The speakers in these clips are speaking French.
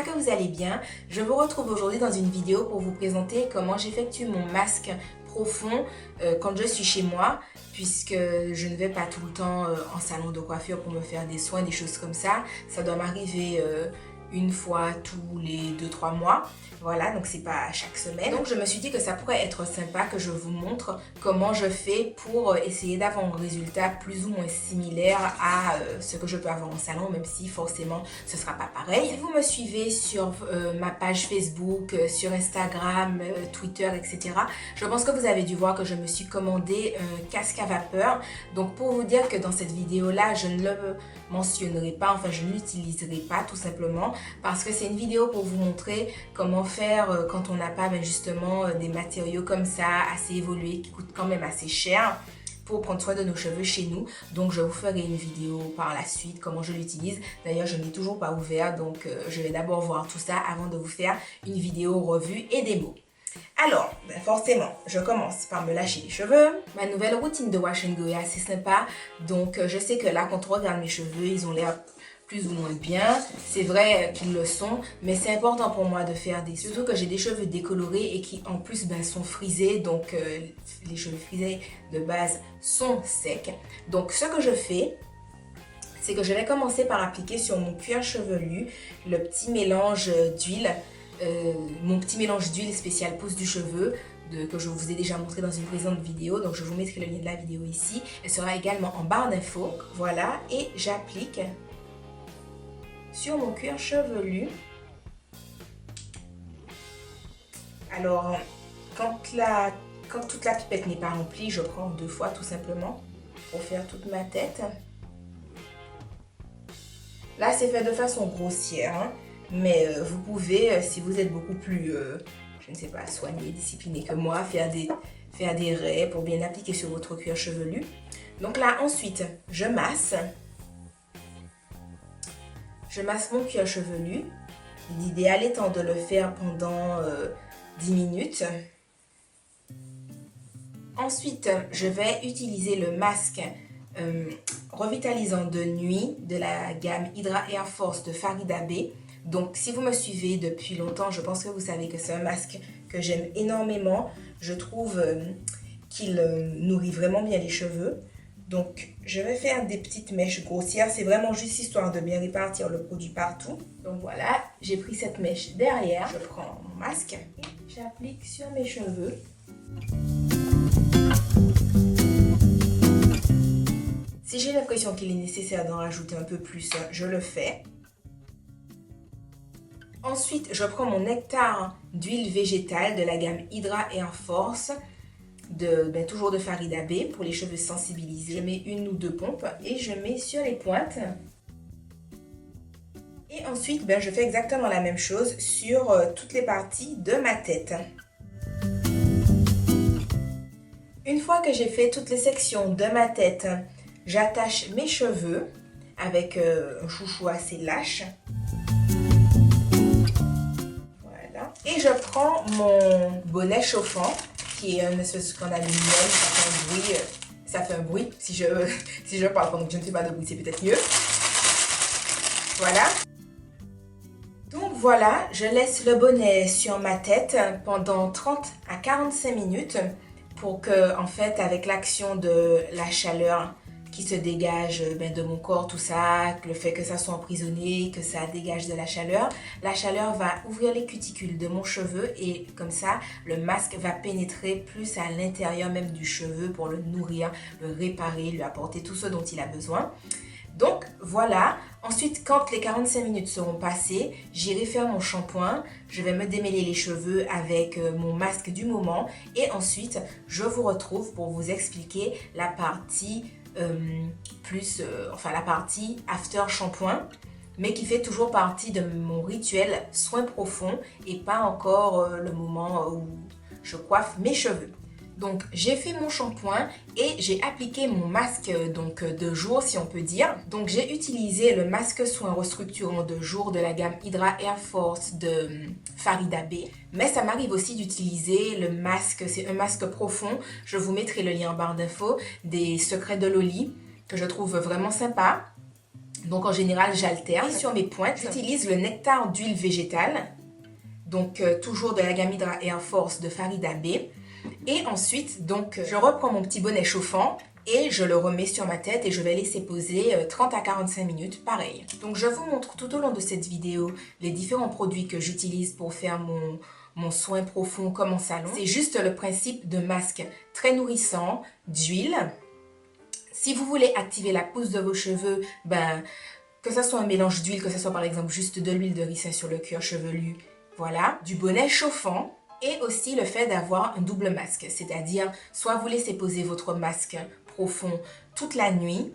j'espère que vous allez bien. Je vous retrouve aujourd'hui dans une vidéo pour vous présenter comment j'effectue mon masque profond quand je suis chez moi, puisque je ne vais pas tout le temps en salon de coiffure pour me faire des soins, des choses comme ça. Ça doit m'arriver une fois tous les 2-3 mois. Voilà, donc c'est pas chaque semaine. Donc je me suis dit que ça pourrait être sympa que je vous montre comment je fais pour essayer d'avoir un résultat plus ou moins similaire à ce que je peux avoir en salon, même si forcément ce sera pas pareil. Si vous me suivez sur ma page Facebook, sur Instagram, Twitter, etc., je pense que vous avez dû voir que je me suis commandé un casque à vapeur. Donc pour vous dire que dans cette vidéo-là, je ne le mentionnerai pas, enfin je ne l'utiliserai pas tout simplement parce que c'est une vidéo pour vous montrer comment faire quand on n'a pas justement des matériaux comme ça assez évolués qui coûtent quand même assez cher pour prendre soin de nos cheveux chez nous. Donc je vous ferai une vidéo par la suite comment je l'utilise. D'ailleurs je ne l'ai toujours pas ouvert, donc je vais d'abord voir tout ça avant de vous faire une vidéo revue et démo. Alors, forcément, je commence par me lâcher les cheveux. Ma nouvelle routine de wash and go est assez sympa. Donc, je sais que là, quand on regarde mes cheveux, ils ont l'air plus ou moins bien. C'est vrai qu'ils le sont, mais c'est important pour moi de faire des... Surtout que j'ai des cheveux décolorés et qui, en plus, sont frisés. Donc, les cheveux frisés de base sont secs. Donc, ce que je fais, c'est que je vais commencer par appliquer sur mon cuir chevelu le petit mélange d'huile. Mon petit mélange d'huile spéciale pousse du cheveu que je vous ai déjà montré dans une précédente vidéo, donc je vous mettrai le lien de la vidéo ici. Elle sera également en barre d'infos. Voilà, et j'applique sur mon cuir chevelu. Alors, quand toute la pipette n'est pas remplie, je prends 2 fois tout simplement pour faire toute ma tête. Là, c'est fait de façon grossière, hein. Mais vous pouvez, si vous êtes beaucoup plus, je ne sais pas, soigné, discipliné que moi, faire des raies pour bien appliquer sur votre cuir chevelu. Donc là, ensuite, je masse. Je masse mon cuir chevelu. L'idéal étant de le faire pendant 10 minutes. Ensuite, je vais utiliser le masque revitalisant de nuit de la gamme Hydra Air Force de Farida Bey. Donc, si vous me suivez depuis longtemps, je pense que vous savez que c'est un masque que j'aime énormément. Je trouve qu'il nourrit vraiment bien les cheveux. Donc, je vais faire des petites mèches grossières. C'est vraiment juste histoire de bien répartir le produit partout. Donc voilà, j'ai pris cette mèche derrière. Je prends mon masque et j'applique sur mes cheveux. Si j'ai l'impression qu'il est nécessaire d'en rajouter un peu plus, je le fais. Ensuite, je prends mon nectar d'huile végétale de la gamme Hydra Air Force, toujours de Farida Bey pour les cheveux sensibilisés. Je mets 1 ou 2 pompes et je mets sur les pointes. Et ensuite, je fais exactement la même chose sur toutes les parties de ma tête. Une fois que j'ai fait toutes les sections de ma tête, j'attache mes cheveux avec un chouchou assez lâche. Et je prends mon bonnet chauffant, qui est un espèce qu'en aluminium, ça fait un bruit. Si je parle pendant que je ne fais pas de bruit, c'est peut-être mieux. Voilà. Donc voilà, je laisse le bonnet sur ma tête pendant 30 à 45 minutes pour que, en fait, avec l'action de la chaleur qui se dégage de mon corps, tout ça, le fait que ça soit emprisonné, que ça dégage de la chaleur va ouvrir les cuticules de mon cheveu et comme ça, le masque va pénétrer plus à l'intérieur même du cheveu pour le nourrir, le réparer, lui apporter tout ce dont il a besoin. Donc voilà, ensuite quand les 45 minutes seront passées, j'irai faire mon shampoing, je vais me démêler les cheveux avec mon masque du moment et ensuite je vous retrouve pour vous expliquer la partie la partie after shampoing, mais qui fait toujours partie de mon rituel soin profond et pas encore le moment où je coiffe mes cheveux. Donc j'ai fait mon shampoing et j'ai appliqué mon masque de jour si on peut dire. Donc j'ai utilisé le masque soin restructurant de jour de la gamme Hydra Air Force de Farida Bey. Mais ça m'arrive aussi d'utiliser le masque, c'est un masque profond. Je vous mettrai le lien en barre d'infos des Secrets de Loli que je trouve vraiment sympa. Donc en général, j'alterne. Et sur mes pointes, j'utilise le nectar d'huile végétale. Donc toujours de la gamme Hydra Air Force de Farida B. Et ensuite, donc, je reprends mon petit bonnet chauffant et je le remets sur ma tête et je vais laisser poser 30 à 45 minutes, pareil. Donc je vous montre tout au long de cette vidéo les différents produits que j'utilise pour faire mon soin profond comme en salon. C'est juste le principe de masque très nourrissant, d'huile. Si vous voulez activer la pousse de vos cheveux, que ce soit un mélange d'huile, que ce soit par exemple juste de l'huile de ricin sur le cuir chevelu, voilà, du bonnet chauffant. Et aussi le fait d'avoir un double masque, c'est-à-dire soit vous laissez poser votre masque profond toute la nuit,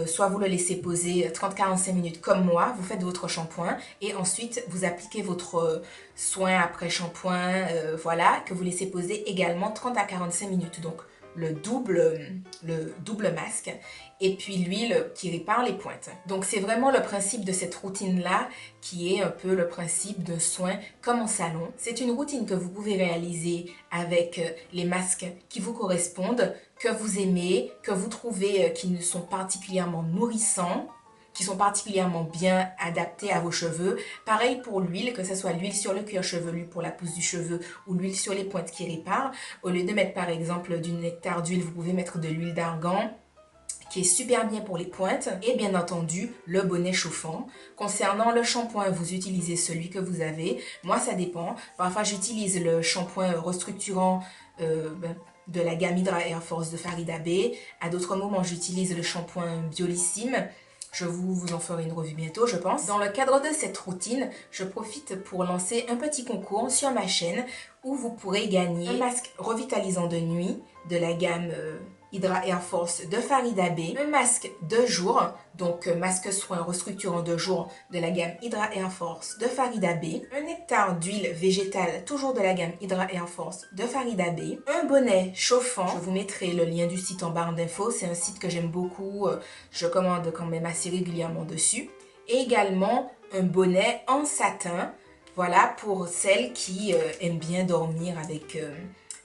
soit vous le laissez poser 30-45 minutes comme moi, vous faites votre shampoing et ensuite vous appliquez votre soin après shampoing, voilà, que vous laissez poser également 30 à 45 minutes. Donc le double masque et puis l'huile qui répare les pointes. Donc c'est vraiment le principe de cette routine-là qui est un peu le principe de soin comme en salon. C'est une routine que vous pouvez réaliser avec les masques qui vous correspondent, que vous aimez, que vous trouvez qui ne sont particulièrement nourrissants, qui sont particulièrement bien adaptés à vos cheveux. Pareil pour l'huile, que ce soit l'huile sur le cuir chevelu pour la pousse du cheveu ou l'huile sur les pointes qui répare. Au lieu de mettre par exemple du nectar d'huile, vous pouvez mettre de l'huile d'argan qui est super bien pour les pointes et bien entendu le bonnet chauffant. Concernant le shampoing, vous utilisez celui que vous avez. Moi ça dépend. Parfois j'utilise le shampoing restructurant de la gamme Hydra Air Force de Farida B. À d'autres moments j'utilise le shampoing Biolissime. Je vous en ferai une revue bientôt, je pense. Dans le cadre de cette routine, je profite pour lancer un petit concours sur ma chaîne où vous pourrez gagner un masque revitalisant de nuit de la gamme Hydra Air Force de Farida B, un masque de jour, donc masque soin restructurant de jour de la gamme Hydra Air Force de Farida B, un nectar d'huile végétale toujours de la gamme Hydra Air Force de Farida B, un bonnet chauffant, je vous mettrai le lien du site en barre d'infos, c'est un site que j'aime beaucoup, je commande quand même assez régulièrement dessus, et également un bonnet en satin, voilà pour celles qui aiment bien dormir avec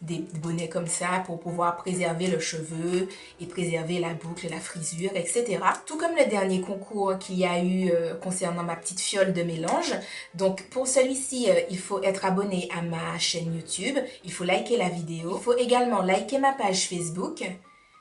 des bonnets comme ça pour pouvoir préserver le cheveu et préserver la boucle, la frisure, etc. Tout comme le dernier concours qu'il y a eu concernant ma petite fiole de mélange. Donc pour celui-ci, il faut être abonné à ma chaîne YouTube, il faut liker la vidéo, il faut également liker ma page Facebook,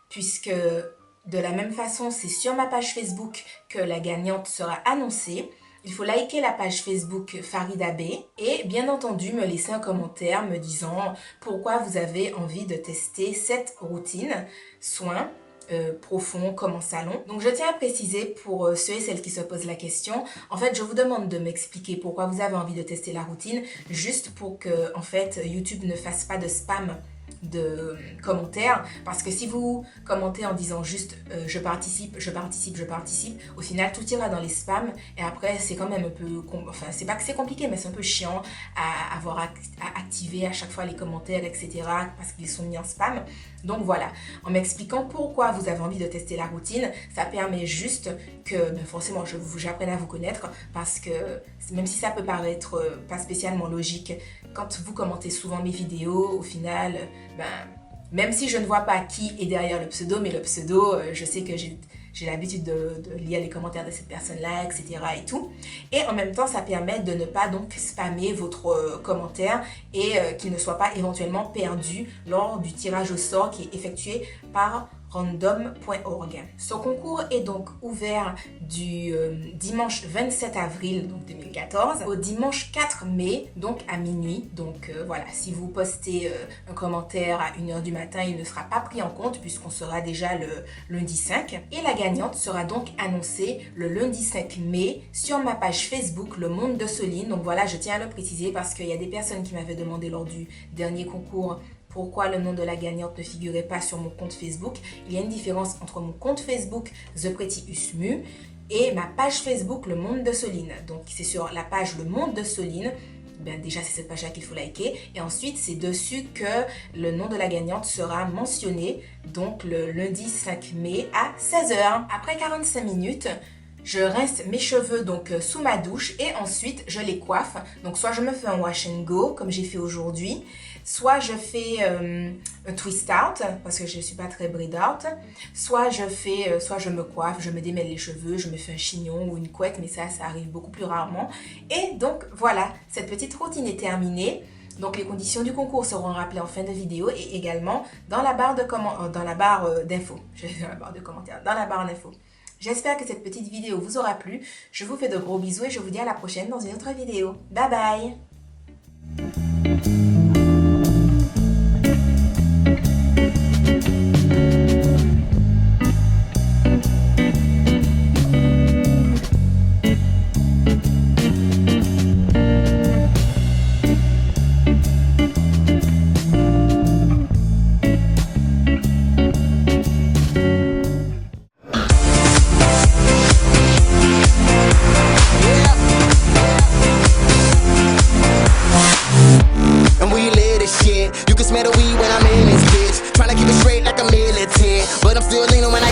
puisque de la même façon, c'est sur ma page Facebook que la gagnante sera annoncée. Il faut liker la page Facebook Farida B et bien entendu me laisser un commentaire me disant pourquoi vous avez envie de tester cette routine soin profond comme en salon. Donc je tiens à préciser pour ceux et celles qui se posent la question, en fait je vous demande de m'expliquer pourquoi vous avez envie de tester la routine, juste pour que en fait YouTube ne fasse pas de spam de commentaires, parce que si vous commentez en disant juste je participe, au final tout ira dans les spams et après c'est quand même un peu, enfin c'est pas que c'est compliqué mais c'est un peu chiant à avoir à activer à chaque fois les commentaires etc parce qu'ils sont mis en spam. Donc voilà, en m'expliquant pourquoi vous avez envie de tester la routine, ça permet juste que forcément j'apprenne à vous connaître, parce que même si ça peut paraître pas spécialement logique, quand vous commentez souvent mes vidéos, au final, même si je ne vois pas qui est derrière le pseudo, mais le pseudo, je sais que j'ai l'habitude de lire les commentaires de cette personne-là, etc. et tout. Et en même temps, ça permet de ne pas donc spammer votre commentaire et qu'il ne soit pas éventuellement perdu lors du tirage au sort qui est effectué par random.org. Ce concours est donc ouvert du dimanche 27 avril donc 2014 au dimanche 4 mai donc à minuit. Donc voilà, si vous postez un commentaire à 1h du matin, il ne sera pas pris en compte puisqu'on sera déjà le lundi 5. Et la gagnante sera donc annoncée le lundi 5 mai sur ma page Facebook Le Monde de Soline. Donc voilà, je tiens à le préciser parce qu'il y a des personnes qui m'avaient demandé lors du dernier concours pourquoi le nom de la gagnante ne figurait pas sur mon compte Facebook. Il y a une différence entre mon compte Facebook The Pretty Usmu et ma page Facebook Le Monde de Soline. Donc c'est sur la page Le Monde de Soline, déjà c'est cette page là qu'il faut liker, et ensuite c'est dessus que le nom de la gagnante sera mentionné, donc le lundi 5 mai à 16h. Après 45 minutes, je rince mes cheveux donc sous ma douche et ensuite je les coiffe. Donc soit je me fais un wash and go comme j'ai fait aujourd'hui, Soit je fais un twist out parce que je ne suis pas très braid out. Soit je me coiffe, je me démêle les cheveux, je me fais un chignon ou une couette, mais ça arrive beaucoup plus rarement. Et donc voilà, cette petite routine est terminée. Donc les conditions du concours seront rappelées en fin de vidéo et également dans la barre d'infos. Dans la barre d'infos. J'espère que cette petite vidéo vous aura plu. Je vous fais de gros bisous et je vous dis à la prochaine dans une autre vidéo. Bye bye! Smell the weed when I'm in this bitch. Tryna keep it straight like a militant, but I'm still leaning when I